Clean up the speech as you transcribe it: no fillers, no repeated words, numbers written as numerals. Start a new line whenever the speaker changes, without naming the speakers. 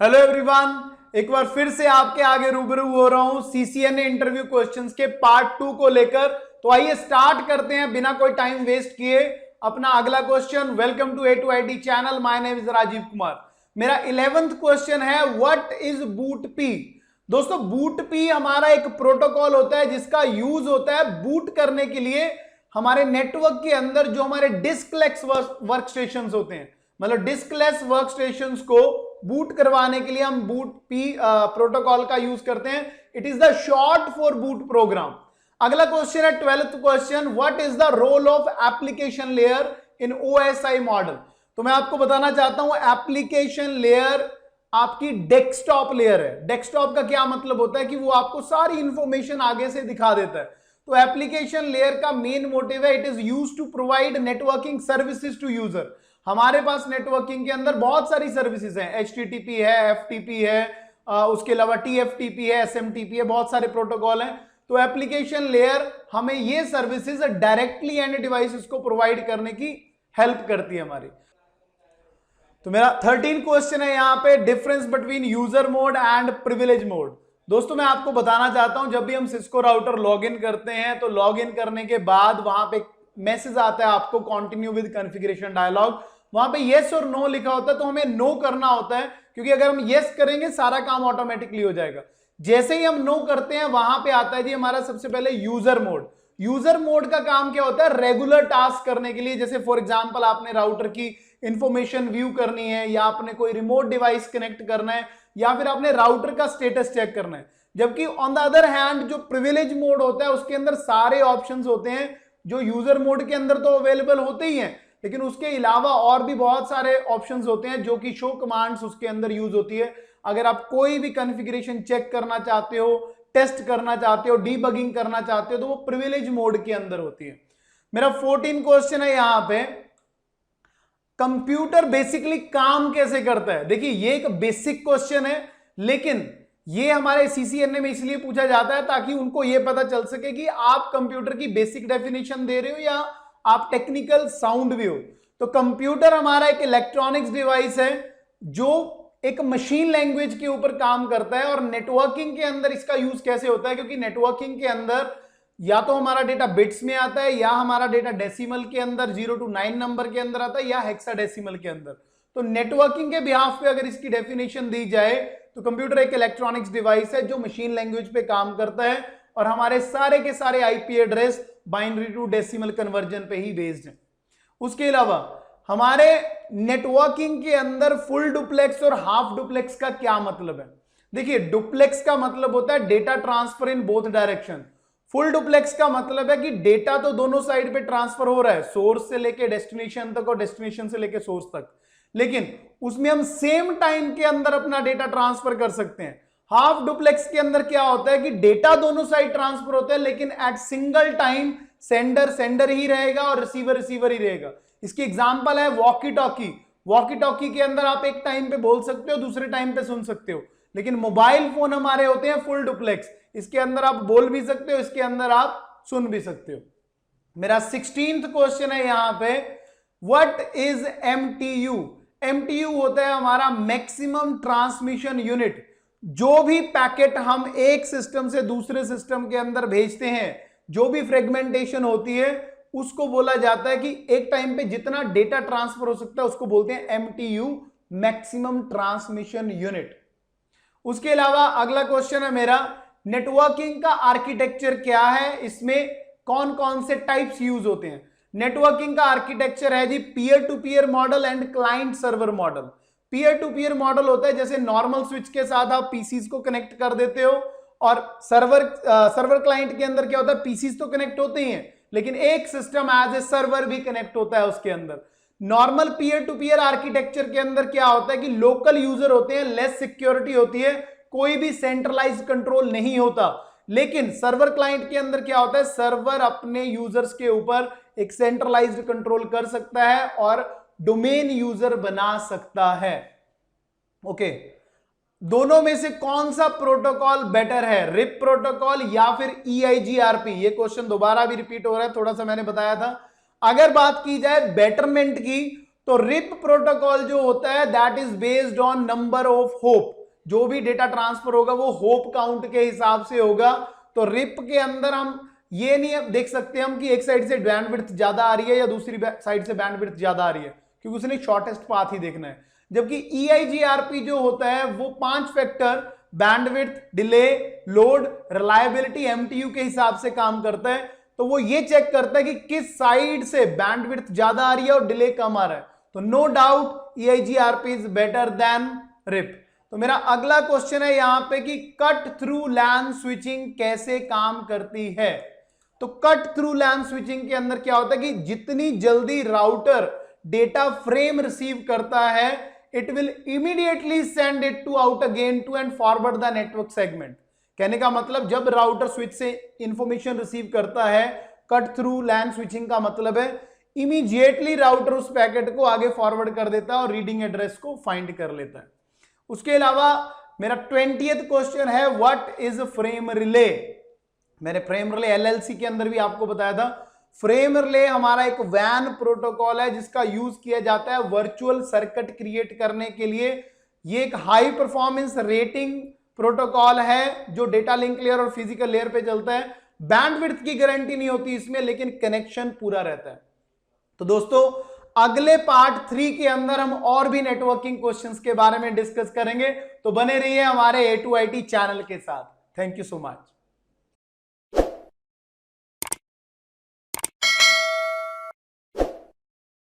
Hello everyone, एक बार फिर से आपके आगे रूबरू हो रहा हूं सीसीएनए इंटरव्यू क्वेश्चंस के पार्ट 2 को लेकर। तो आइए स्टार्ट करते हैं बिना कोई टाइम वेस्ट किए अपना अगला question. Welcome to A2IT channel, my name is Rajeev Kumar. मेरा 11th क्वेश्चन है, व्हाट इज बूट पी। दोस्तों, बूट पी हमारा एक प्रोटोकॉल होता है जिसका यूज होता है बूट करने के लिए हमारे नेटवर्क के अंदर जो हमारे डिस्कलेस वर्क स्टेशन होते हैं, मतलब डिस्कलेस वर्क स्टेशन को बूट करवाने के लिए हम बूट पी प्रोटोकॉल का यूज करते हैं। It is the short for boot program. अगला क्वेश्चन है 12th question, what is the role of application layer in OSI model. तो मैं आपको बताना चाहता हूं एप्लीकेशन लेयर आपकी डेस्कटॉप लेयर है। डेस्कटॉप का क्या मतलब होता है कि वो आपको सारी इंफॉर्मेशन आगे से दिखा देता है। तो एप्लीकेशन लेयर का मेन मोटिव है, it is used to provide networking services to user. हमारे पास नेटवर्किंग के अंदर बहुत सारी सर्विसेज हैं, HTTP है, FTP है, उसके अलावा TFTP है, SMTP है, बहुत सारे प्रोटोकॉल हैं। तो एप्लीकेशन लेयर हमें ये सर्विसेज डायरेक्टली एंड डिवाइसेस को प्रोवाइड करने की हेल्प करती है हमारी। तो मेरा 13 क्वेश्चन है यहाँ पे, difference between user mode and privilege mode. दोस्तों, मैं आपको बताना चाहता हूं, जब भी हम सिस्को राउटर लॉगिन करते हैं तो लॉगिन करने के बाद वहां पे मैसेज आता है आपको कंटिन्यू विद कॉन्फ़िगरेशन डायलॉग। वहां पे येस और नो लिखा होता है, तो हमें नो करना होता है, क्योंकि अगर हम येस करेंगे सारा काम ऑटोमेटिकली हो जाएगा। जैसे ही हम नो करते हैं वहां पे आता है जी हमारा सबसे पहले यूजर मोड। यूजर मोड का काम क्या होता है, रेगुलर टास्क करने के लिए। जैसे फॉर एग्जांपल आपने राउटर की इंफॉर्मेशन व्यू करनी है, या आपने कोई रिमोट डिवाइस कनेक्ट करना है, या फिर आपने राउटर का स्टेटस चेक करना है। जबकि ऑन द अदर हैंड जो प्रिविलेज मोड होता है उसके अंदर सारे ऑप्शंस होते हैं जो यूजर मोड के अंदर तो अवेलेबल होते ही हैं, लेकिन उसके अलावा और भी बहुत सारे ऑप्शंस होते हैं जो कि शो कमांड्स उसके अंदर यूज होती है। अगर आप कोई भी कॉन्फ़िगरेशन चेक करना चाहते हो, टेस्ट करना चाहते हो, डीबगिंग करना चाहते हो, तो वो प्रिविलेज मोड के अंदर होती है। मेरा 14 क्वेश्चन है यहां पे, कंप्यूटर बेसिकली काम कैसे करता है। देखिए, ये एक बेसिक क्वेश्चन है, लेकिन ये हमारे सीसीएनए में इसलिए पूछा जाता है ताकि उनको ये पता चल सके कि आप कंप्यूटर की बेसिक डेफिनेशन दे रहे हो या आप टेक्निकल साउंड भी हो। तो कंप्यूटर हमारा एक इलेक्ट्रॉनिक्स डिवाइस है जो एक मशीन लैंग्वेज के ऊपर काम करता है। और नेटवर्किंग के अंदर इसका यूज कैसे होता है, क्योंकि नेटवर्किंग के अंदर या तो हमारा डेटा बिट्स में आता है, या हमारा डेटा डेसिमल के अंदर 0 to 9 नंबर के अंदर आता है, या हेक्साडेसिमल के अंदर। तो नेटवर्किंग के बिहाफ पे अगर इसकी डेफिनेशन दी जाए तो कंप्यूटर एक इलेक्ट्रॉनिक्स डिवाइस है जो मशीन लैंग्वेज पे काम करता है, और हमारे सारे के सारे IP address binary to decimal conversion पे ही बेस्ड है। उसके अलावा हमारे नेटवर्किंग के अंदर फुल डुप्लेक्स और हाफ डुप्लेक्स का क्या मतलब है। देखिए, डुप्लेक्स का मतलब होता है data transfer in both direction. Full duplex का मतलब है कि डेटा तो दोनों साइड पे ट्रांसफर हो रहा है, सोर्स से लेके डेस्टिनेशन तक और डेस्टिनेशन से लेके सोर्स तक, लेकिन उसमें हम सेम टाइम के अंदर अपना डेटा ट्रांसफर कर सकते हैं। हाफ डुप्लेक्स के अंदर क्या होता है कि डेटा दोनों साइड ट्रांसफर होता है, लेकिन at single time sender sender ही रहेगा और रिसीवर रिसीवर ही रहेगा। इसकी एग्जांपल है वॉकी टॉकी। वॉकी टॉकी के अंदर आप एक टाइम पे बोल सकते हो, दूसरे टाइम पे सुन सकते हो, लेकिन मोबाइल फोन हमारे होते हैं फुल डुप्लेक्स। इसके अंदर आप बोल भी सकते हो, इसके अंदर आप सुन भी सकते हो। मेरा 16th क्वेश्चन है यहां पे, व्हाट इज MTU। MTU होता है हमारा मैक्सिमम ट्रांसमिशन यूनिट। जो भी पैकेट हम एक सिस्टम से दूसरे सिस्टम के अंदर भेजते हैं, जो भी फ्रेगमेंटेशन होती है, उसको बोला जाता है कि एक टाइम पे जितना डेटा ट्रांसफर हो सकता है उसको बोलते हैं MTU, मैक्सिमम ट्रांसमिशन यूनिट। उसके अलावा अगला क्वेश्चन है मेरा, नेटवर्किंग का आर्किटेक्चर क्या है, इसमें कौन कौन से टाइप्स यूज होते हैं। नेटवर्किंग का आर्किटेक्चर है जी peer to peer model and client server model. Peer to peer model होता है जैसे नॉर्मल स्विच के साथ आप पीसीज को कनेक्ट कर देते हो, और सर्वर क्लाइंट के अंदर क्या होता है, पीसीज तो कनेक्ट होते ही हैं, लेकिन एक सिस्टम एज ए सर्वर भी कनेक्ट होता है उसके अंदर। Normal peer to peer architecture के अंदर क्या होता है कि लोकल यूजर होते हैं, लेस सिक्योरिटी होती है, कोई भी सेंट्रलाइज्ड कंट्रोल नहीं होता। लेकिन सर्वर क्लाइंट के अंदर क्या होता है, सर्वर अपने यूजर्स के ऊपर एक सेंट्रलाइज्ड कंट्रोल कर सकता है और डोमेन यूजर बना सकता है। ओके, दोनों में से कौन सा प्रोटोकॉल बेटर है, रिप प्रोटोकॉल या फिर EIGRP। ये क्वेश्चन दोबारा भी रिपीट हो रहा है, थोड़ा सा मैंने बताया था। अगर बात की जाए बेटरमेंट की, तो रिप प्रोटोकॉल जो होता है that is based on number of hope. जो भी डेटा ट्रांसफर होगा वो होप काउंट के हिसाब से होगा। तो रिप के अंदर हम ये नहीं देख सकते हम कि एक साइड से बैंडविड्थ ज्यादा आ रही है या दूसरी साइड से बैंडविड्थ ज्यादा आ रही है, क्योंकि उसने शॉर्टेस्ट पाथ ही देखना है। जबकि EIGRP जो होता है वो 5 factor bandwidth, delay, load, reliability, MTU के हिसाब से काम करता है। तो वो ये चेक करता है कि किस साइड से बैंडविड्थ ज्यादा आ रही है और डिले कम आ रहा है। तो no doubt EIGRP is better than RIP. तो मेरा अगला क्वेश्चन है यहां पे कि कट थ्रू लैन स्विचिंग कैसे काम करती है। तो कट थ्रू लैन स्विचिंग के अंदर क्या होता है कि जितनी जल्दी राउटर डेटा फ्रेम रिसीव करता है it will immediately send it to out again to end forward the network segment. कहने का मतलब जब राउटर स्विच से इंफॉर्मेशन रिसीव करता है, कट थ्रू लैन स्विचिंग का मतलब है इमीडिएटली राउटर उस पैकेट को आगे फॉरवर्ड कर देता है और रीडिंग एड्रेस को फाइंड कर लेता है। उसके अलावा मेरा 20th क्वेश्चन है व्हाट इज फ्रेम रिले। मैंने फ्रेम रिले LLC के अंदर भी आपको बताया था। फ्रेम रिले हमारा एक वैन प्रोटोकॉल है जिसका यूज किया जाता है वर्चुअल सर्किट क्रिएट करने के लिए। ये एक हाई परफॉर्मेंस रेटिंग प्रोटोकॉल है जो डेटा लिंक लेयर और फिजिकल लेयर पे चलता है। बैंडविड्थ की गारंटी नहीं होती इसमें, लेकिन कनेक्शन पूरा रहता है। तो दोस्तों अगले पार्ट 3 के अंदर हम और भी नेटवर्किंग क्वेश्चंस के बारे में डिस्कस करेंगे। तो बने रहिए हमारे A2IT चैनल के साथ। Thank you so much.